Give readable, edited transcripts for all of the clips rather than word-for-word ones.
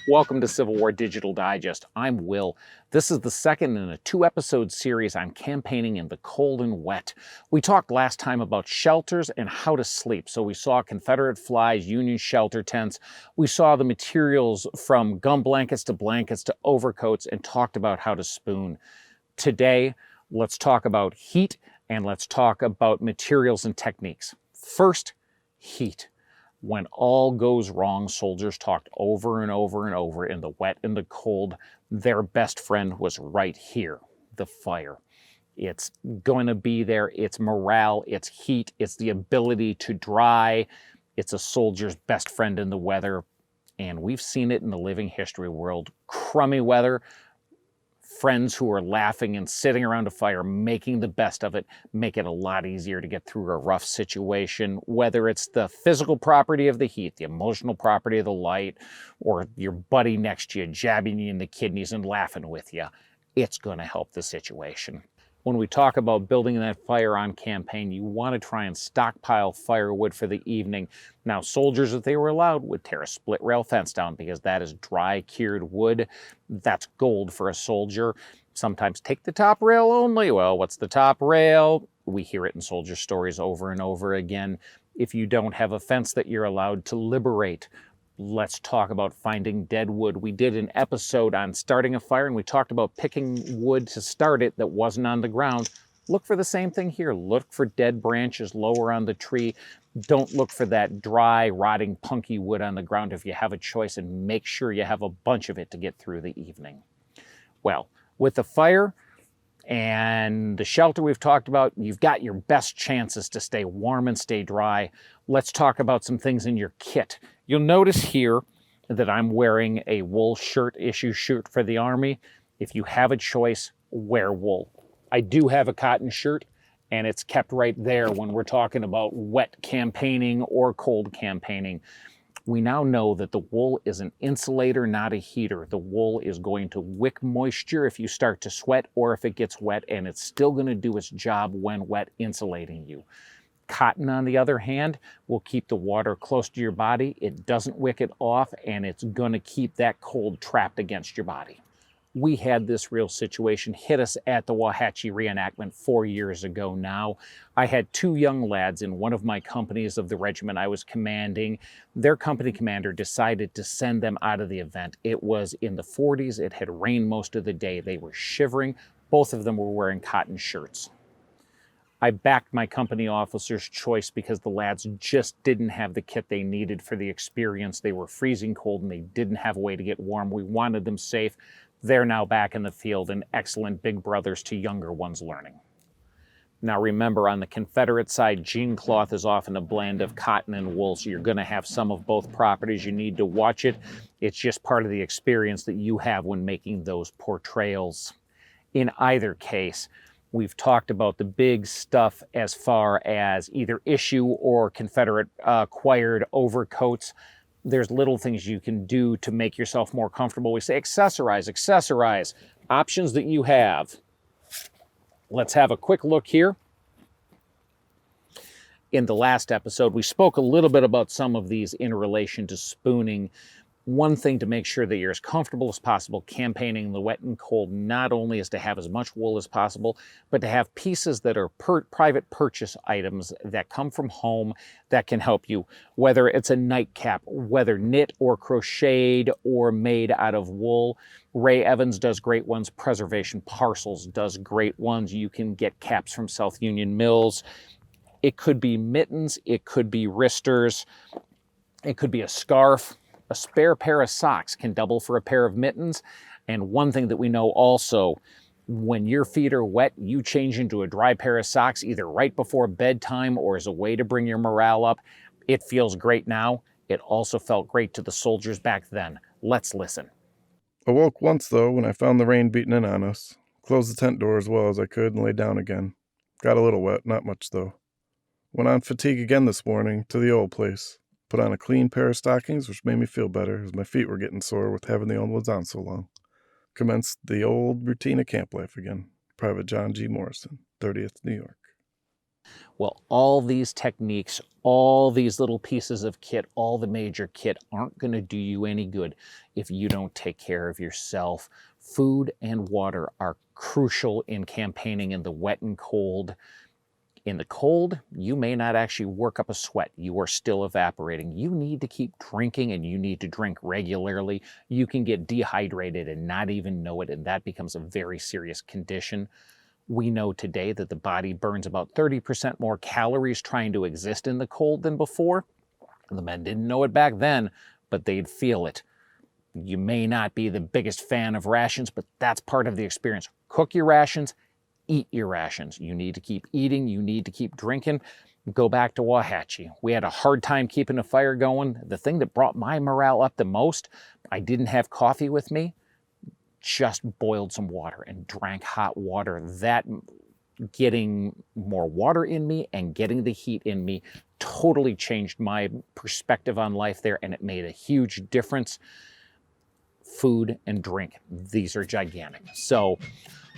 Welcome to Civil War Digital Digest. I'm Will. This is the second in a 2-episode series on campaigning in the cold and wet. We talked last time about shelters and how to sleep. So we saw Confederate flies, Union shelter tents. We saw the materials from gum blankets to overcoats and talked about how to spoon. Today, let's talk about heat and let's talk about materials and techniques. First, heat. When all goes wrong, soldiers talked over and over and over in the wet and the cold. Their best friend was right here, the fire. It's going to be there. It's morale, it's heat, it's the ability to dry. It's a soldier's best friend in the weather. And we've seen it in the living history world. Crummy weather, friends who are laughing and sitting around a fire, making the best of it, make it a lot easier to get through a rough situation, whether it's the physical property of the heat, the emotional property of the light, or your buddy next to you jabbing you in the kidneys and laughing with you. It's going to help the situation. When we talk about building that fire on campaign, you want to try and stockpile firewood for the evening. Now, soldiers, if they were allowed, would tear a split rail fence down because that is dry, cured wood. That's gold for a soldier. Sometimes take the top rail only. Well, what's the top rail? We hear it in soldier stories over and over again. If you don't have a fence that you're allowed to liberate, let's talk about finding dead wood. We did an episode on starting a fire and we talked about picking wood to start it that wasn't on the ground. Look for the same thing here. Look for dead branches lower on the tree. Don't look for that dry, rotting, punky wood on the ground if you have a choice, and make sure you have a bunch of it to get through the evening. Well, with the fire and the shelter we've talked about, you've got your best chances to stay warm and stay dry. Let's talk about some things in your kit. You'll notice here that I'm wearing a wool shirt, issue shirt for the Army. If you have a choice, wear wool. I do have a cotton shirt, and it's kept right there when we're talking about wet campaigning or cold campaigning. We now know that the wool is an insulator, not a heater. The wool is going to wick moisture if you start to sweat or if it gets wet, and it's still going to do its job when wet, insulating you. Cotton, on the other hand, will keep the water close to your body. It doesn't wick it off, and it's going to keep that cold trapped against your body. We had this real situation hit us at the Wauhatchie reenactment 4 years ago now. I had 2 young lads in one of my companies of the regiment I was commanding. Their company commander decided to send them out of the event. It was in the 40s. It had rained most of the day. They were shivering. Both of them were wearing cotton shirts. I backed my company officer's choice because the lads just didn't have the kit they needed for the experience. They were freezing cold and they didn't have a way to get warm. We wanted them safe. They're now back in the field and excellent big brothers to younger ones learning. Now remember, on the Confederate side, jean cloth is often a blend of cotton and wool, so you're going to have some of both properties. You need to watch it. It's just part of the experience that you have when making those portrayals. In either case, we've talked about the big stuff as far as either issue or Confederate acquired overcoats. There's little things you can do to make yourself more comfortable. We say accessorize, options that you have. Let's have a quick look here. In the last episode, we spoke a little bit about some of these in relation to spooning. One thing to make sure that you're as comfortable as possible campaigning in the wet and cold not only is to have as much wool as possible, but to have pieces that are private purchase items that come from home that can help you, whether it's a nightcap, whether knit or crocheted or made out of wool. Ray Evans does great ones. Preservation Parcels does great ones. You can get caps from South Union Mills. It could be mittens, it could be wristers, it could be a scarf. A spare pair of socks can double for a pair of mittens. And one thing that we know also, when your feet are wet, you change into a dry pair of socks either right before bedtime or as a way to bring your morale up. It feels great now. It also felt great to the soldiers back then. Let's listen. Awoke once, though, when I found the rain beating in on us. Closed the tent door as well as I could and lay down again. Got a little wet, not much though. Went on fatigue again this morning to the old place. Put on a clean pair of stockings, which made me feel better, as my feet were getting sore with having the old ones on so long. Commenced the old routine of camp life again. Private John G. Morrison, 30th New York. Well, all these techniques, all these little pieces of kit, all the major kit aren't going to do you any good if you don't take care of yourself. Food and water are crucial in campaigning in the wet and cold. In the cold, you may not actually work up a sweat. You are still evaporating. You need to keep drinking, and you need to drink regularly. You can get dehydrated and not even know it, and that becomes a very serious condition. We know today that the body burns about 30% more calories trying to exist in the cold than before. The men didn't know it back then, but they'd feel it. You may not be the biggest fan of rations, but that's part of the experience. Cook your rations, eat your rations. You need to keep eating, you need to keep drinking. Go back to Wahatchee. We had a hard time keeping the fire going. The thing that brought my morale up the most, I didn't have coffee with me, just boiled some water and drank hot water. That getting more water in me and getting the heat in me totally changed my perspective on life there, and it made a huge difference. Food and drink, these are gigantic. So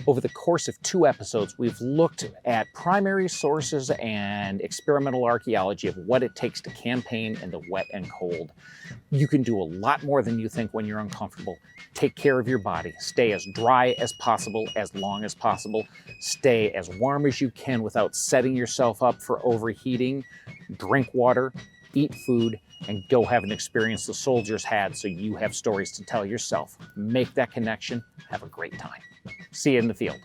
over the course of 2 episodes, we've looked at primary sources and experimental archaeology of what it takes to campaign in the wet and cold. You can do a lot more than you think when you're uncomfortable. Take care of your body. Stay as dry as possible, as long as possible. Stay as warm as you can without setting yourself up for overheating. Drink water, eat food, and go have an experience the soldiers had so you have stories to tell yourself. Make that connection. Have a great time. See you in the field.